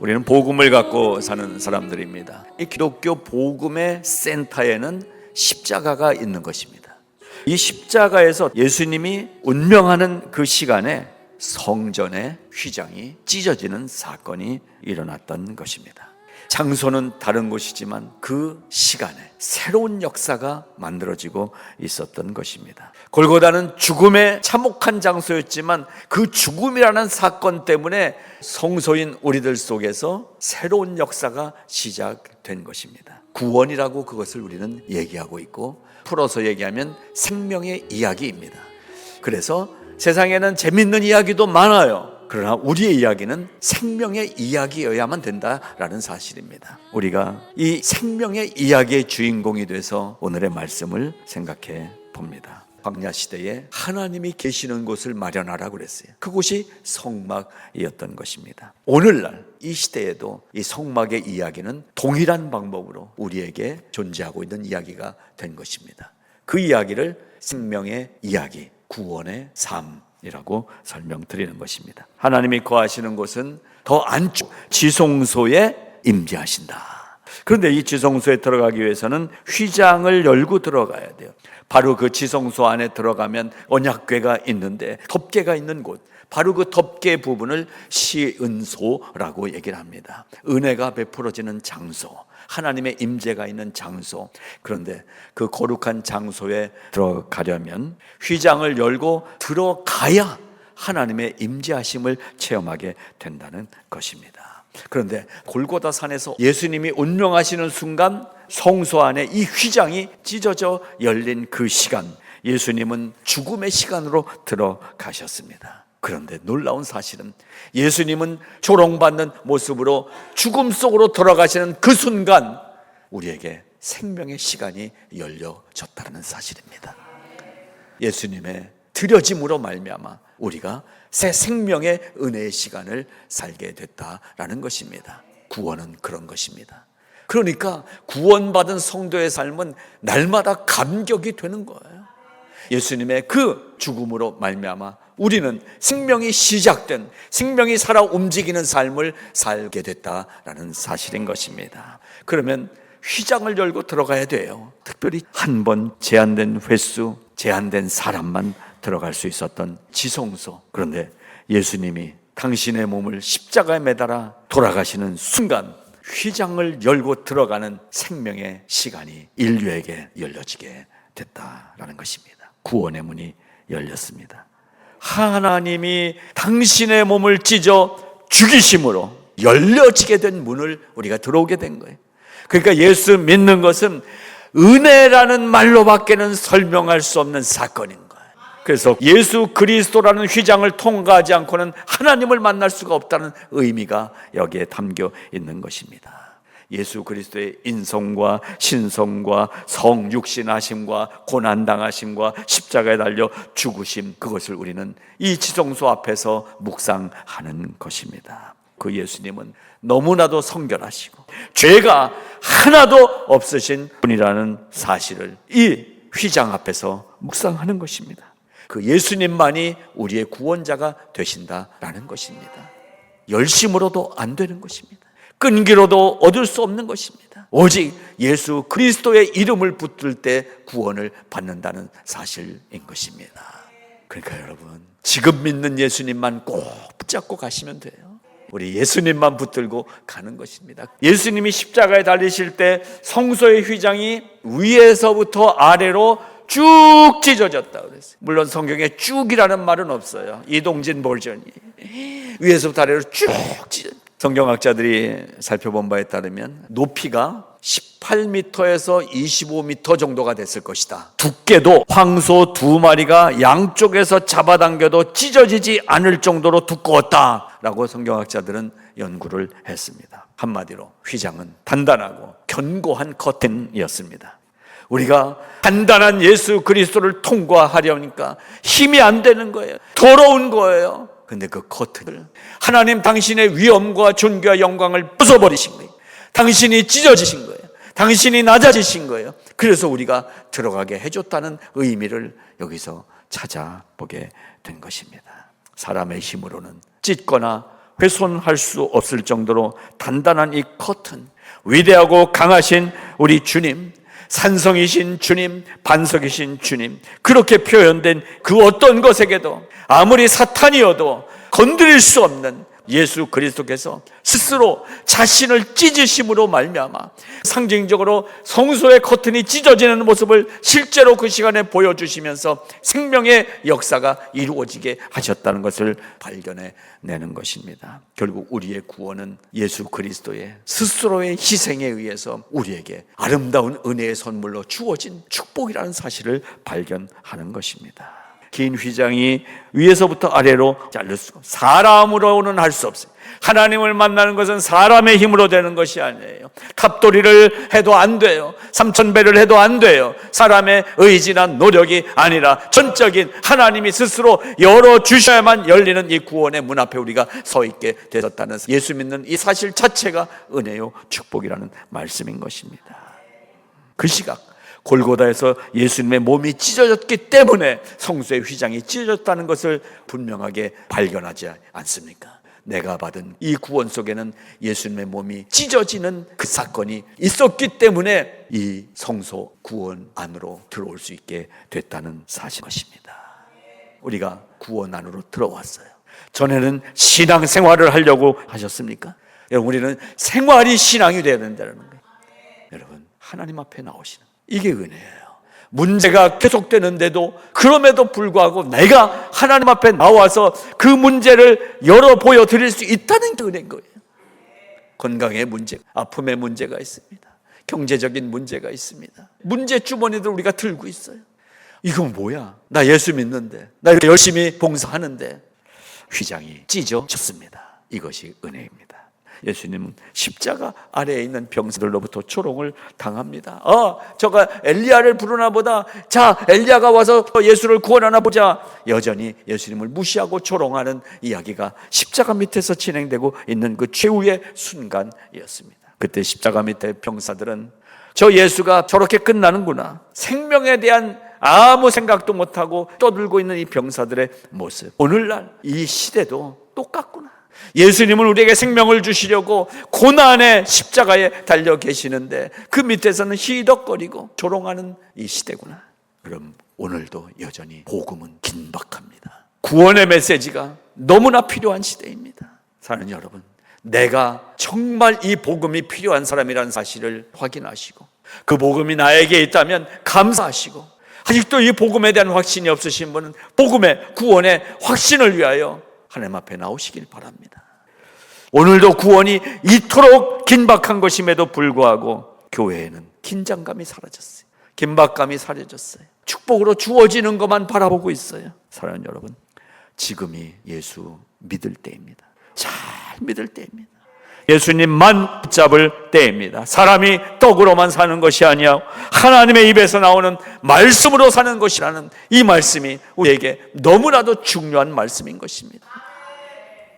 우리는 복음을 갖고 사는 사람들입니다. 이 기독교 복음의 센터에는 십자가가 있는 것입니다. 이 십자가에서 예수님이 운명하는 그 시간에 성전의 휘장이 찢어지는 사건이 일어났던 것입니다. 장소는 다른 곳이지만 그 시간에 새로운 역사가 만들어지고 있었던 것입니다. 골고다는 죽음의 참혹한 장소였지만 그 죽음이라는 사건 때문에 성소인 우리들 속에서 새로운 역사가 시작된 것입니다. 구원이라고 그것을 우리는 얘기하고 있고, 풀어서 얘기하면 생명의 이야기입니다. 그래서 세상에는 재밌는 이야기도 많아요. 그러나 우리의 이야기는 생명의 이야기여야만 된다라는 사실입니다. 우리가 이 생명의 이야기의 주인공이 돼서 오늘의 말씀을 생각해 봅니다. 광야 시대에 하나님이 계시는 곳을 마련하라고 그랬어요. 그곳이 성막이었던 것입니다. 오늘날 이 시대에도 이 성막의 이야기는 동일한 방법으로 우리에게 존재하고 있는 이야기가 된 것입니다. 그 이야기를 생명의 이야기, 구원의 삶이라고 설명드리는 것입니다. 하나님이 거하시는 곳은 더 안쪽 지성소에 임재하신다. 그런데 이 지성소에 들어가기 위해서는 휘장을 열고 들어가야 돼요. 바로 그 지성소 안에 들어가면 언약궤가 있는데 덮개가 있는 곳, 바로 그 덮개 부분을 시은소라고 얘기를 합니다. 은혜가 베풀어지는 장소, 하나님의 임재가 있는 장소. 그런데 그 거룩한 장소에 들어가려면 휘장을 열고 들어가야 하나님의 임재하심을 체험하게 된다는 것입니다. 그런데 골고다 산에서 예수님이 운명하시는 순간 성소 안에 이 휘장이 찢어져 열린 그 시간, 예수님은 죽음의 시간으로 들어가셨습니다. 그런데 놀라운 사실은 예수님은 조롱받는 모습으로 죽음 속으로 들어가시는 그 순간 우리에게 생명의 시간이 열려졌다는 사실입니다. 예수님의 드려짐으로 말미암아 우리가 새 생명의 은혜의 시간을 살게 됐다라는 것입니다. 구원은 그런 것입니다. 그러니까 구원받은 성도의 삶은 날마다 감격이 되는 거예요. 예수님의 그 죽음으로 말미암아 우리는 생명이 시작된, 생명이 살아 움직이는 삶을 살게 됐다라는 사실인 것입니다. 그러면 휘장을 열고 들어가야 돼요. 특별히 한 번 제한된 횟수, 제한된 사람만 들어갈 수 있었던 지성소. 그런데 예수님이 당신의 몸을 십자가에 매달아 돌아가시는 순간 휘장을 열고 들어가는 생명의 시간이 인류에게 열려지게 됐다라는 것입니다. 구원의 문이 열렸습니다. 하나님이 당신의 몸을 찢어 죽이심으로 열려지게 된 문을 우리가 들어오게 된 거예요. 그러니까 예수 믿는 것은 은혜라는 말로밖에는 설명할 수 없는 사건인 거예요. 그래서 예수 그리스도라는 휘장을 통과하지 않고는 하나님을 만날 수가 없다는 의미가 여기에 담겨 있는 것입니다. 예수 그리스도의 인성과 신성과 성육신하심과 고난당하심과 십자가에 달려 죽으심, 그것을 우리는 이 지성소 앞에서 묵상하는 것입니다. 그 예수님은 너무나도 성결하시고 죄가 하나도 없으신 분이라는 사실을 이 휘장 앞에서 묵상하는 것입니다. 그 예수님만이 우리의 구원자가 되신다라는 것입니다. 열심으로도 안 되는 것입니다. 끈기로도 얻을 수 없는 것입니다. 오직 예수 그리스도의 이름을 붙들 때 구원을 받는다는 사실인 것입니다. 그러니까 여러분, 지금 믿는 예수님만 꼭 붙잡고 가시면 돼요. 우리 예수님만 붙들고 가는 것입니다. 예수님이 십자가에 달리실 때 성소의 휘장이 위에서부터 아래로 쭉 찢어졌다 그랬어요. 물론 성경에 쭉이라는 말은 없어요. 이동진 버전이 위에서부터 아래로 쭉 찢어졌어요. 성경학자들이 살펴본 바에 따르면 높이가 18m에서 25m 정도가 됐을 것이다. 두께도 황소 2마리가 양쪽에서 잡아당겨도 찢어지지 않을 정도로 두꺼웠다라고 성경학자들은 연구를 했습니다. 한마디로 휘장은 단단하고 견고한 커튼이었습니다. 우리가 단단한 예수 그리스도를 통과하려니까 힘이 안 되는 거예요. 더러운 거예요. 근데 그 커튼을 하나님 당신의 위엄과 존귀와 영광을 부숴버리신 거예요. 당신이 찢어지신 거예요. 당신이 낮아지신 거예요. 그래서 우리가 들어가게 해줬다는 의미를 여기서 찾아보게 된 것입니다. 사람의 힘으로는 찢거나 훼손할 수 없을 정도로 단단한 이 커튼, 위대하고 강하신 우리 주님, 산성이신 주님, 반석이신 주님, 그렇게 표현된 그 어떤 것에게도 아무리 사탄이어도 건드릴 수 없는 예수 그리스도께서 스스로 자신을 찢으심으로 말미암아 상징적으로 성소의 커튼이 찢어지는 모습을 실제로 그 시간에 보여주시면서 생명의 역사가 이루어지게 하셨다는 것을 발견해내는 것입니다. 결국 우리의 구원은 예수 그리스도의 스스로의 희생에 의해서 우리에게 아름다운 은혜의 선물로 주어진 축복이라는 사실을 발견하는 것입니다. 긴 휘장이 위에서부터 아래로 자를 수 없어요. 사람으로는 할 수 없어요. 하나님을 만나는 것은 사람의 힘으로 되는 것이 아니에요. 탑돌이를 해도 안 돼요. 3000배를 해도 안 돼요. 사람의 의지나 노력이 아니라 전적인 하나님이 스스로 열어주셔야만 열리는 이 구원의 문 앞에 우리가 서 있게 되었다는, 예수 믿는 이 사실 자체가 은혜요 축복이라는 말씀인 것입니다. 그 시각 골고다에서 예수님의 몸이 찢어졌기 때문에 성소의 휘장이 찢어졌다는 것을 분명하게 발견하지 않습니까? 내가 받은 이 구원 속에는 예수님의 몸이 찢어지는 그 사건이 있었기 때문에 이 성소 구원 안으로 들어올 수 있게 됐다는 사실 것입니다. 우리가 구원 안으로 들어왔어요. 전에는 신앙생활을 하려고 하셨습니까? 여러분, 우리는 생활이 신앙이 되어야 된다는 거예요. 여러분, 하나님 앞에 나오시는, 이게 은혜예요. 문제가 계속되는데도 그럼에도 불구하고 내가 하나님 앞에 나와서 그 문제를 열어 보여드릴 수 있다는 게 은혜인 거예요. 건강의 문제, 아픔의 문제가 있습니다. 경제적인 문제가 있습니다. 문제 주머니들 우리가 들고 있어요. 이건 뭐야? 나 예수 믿는데, 나 이렇게 열심히 봉사하는데 휘장이 찢어졌습니다. 이것이 은혜입니다. 예수님은 십자가 아래에 있는 병사들로부터 조롱을 당합니다. 저가 엘리야를 부르나 보다. 자, 엘리야가 와서 예수를 구원하나 보자. 여전히 예수님을 무시하고 조롱하는 이야기가 십자가 밑에서 진행되고 있는 그 최후의 순간이었습니다. 그때 십자가 밑에 병사들은 저 예수가 저렇게 끝나는구나, 생명에 대한 아무 생각도 못하고 떠들고 있는 이 병사들의 모습, 오늘날 이 시대도 똑같구나. 예수님은 우리에게 생명을 주시려고 고난의 십자가에 달려 계시는데 그 밑에서는 희덕거리고 조롱하는 이 시대구나. 그럼 오늘도 여전히 복음은 긴박합니다. 구원의 메시지가 너무나 필요한 시대입니다. 사랑하는 여러분, 내가 정말 이 복음이 필요한 사람이라는 사실을 확인하시고 그 복음이 나에게 있다면 감사하시고, 아직도 이 복음에 대한 확신이 없으신 분은 복음의 구원의 확신을 위하여 하나님 앞에 나오시길 바랍니다. 오늘도 구원이 이토록 긴박한 것임에도 불구하고 교회에는 긴장감이 사라졌어요. 긴박감이 사라졌어요. 축복으로 주어지는 것만 바라보고 있어요. 사랑하는 여러분, 지금이 예수 믿을 때입니다. 잘 믿을 때입니다. 예수님만 붙잡을 때입니다. 사람이 떡으로만 사는 것이 아니야 하나님의 입에서 나오는 말씀으로 사는 것이라는 이 말씀이 우리에게 너무나도 중요한 말씀인 것입니다.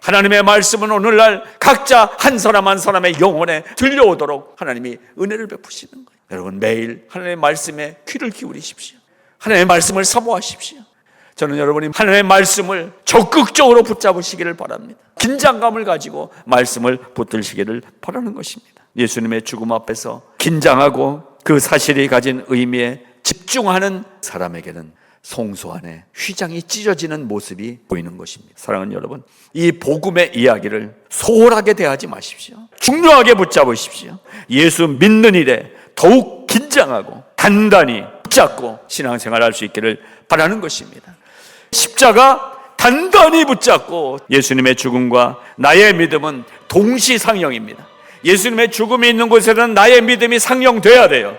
하나님의 말씀은 오늘날 각자 한 사람 한 사람의 영혼에 들려오도록 하나님이 은혜를 베푸시는 거예요. 여러분, 매일 하나님의 말씀에 귀를 기울이십시오. 하나님의 말씀을 사모하십시오. 저는 여러분이 하나님의 말씀을 적극적으로 붙잡으시기를 바랍니다. 긴장감을 가지고 말씀을 붙들시기를 바라는 것입니다. 예수님의 죽음 앞에서 긴장하고 그 사실이 가진 의미에 집중하는 사람에게는 성소 안에 휘장이 찢어지는 모습이 보이는 것입니다. 사랑하는 여러분, 이 복음의 이야기를 소홀하게 대하지 마십시오. 중요하게 붙잡으십시오. 예수 믿는 일에 더욱 긴장하고 단단히 붙잡고 신앙생활할 수 있기를 바라는 것입니다. 십자가 단단히 붙잡고, 예수님의 죽음과 나의 믿음은 동시상영입니다. 예수님의 죽음이 있는 곳에는 나의 믿음이 상영돼야 돼요.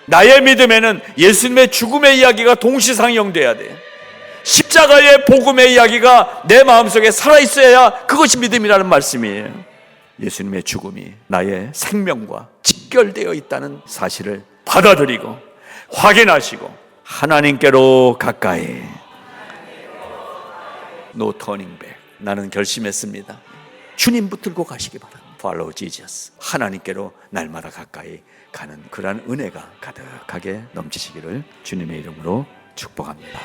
나의 믿음에는 예수님의 죽음의 이야기가 동시상영돼야 돼요. 십자가의 복음의 이야기가 내 마음속에 살아있어야 그것이 믿음이라는 말씀이에요. 예수님의 죽음이 나의 생명과 직결되어 있다는 사실을 받아들이고 확인하시고 하나님께로 가까이, No turning back. 나는 결심했습니다. 주님 붙들고 가시기 바랍니다. Follow Jesus. 하나님께로 날마다 가까이 가는 그러한 은혜가 가득하게 넘치시기를 주님의 이름으로 축복합니다.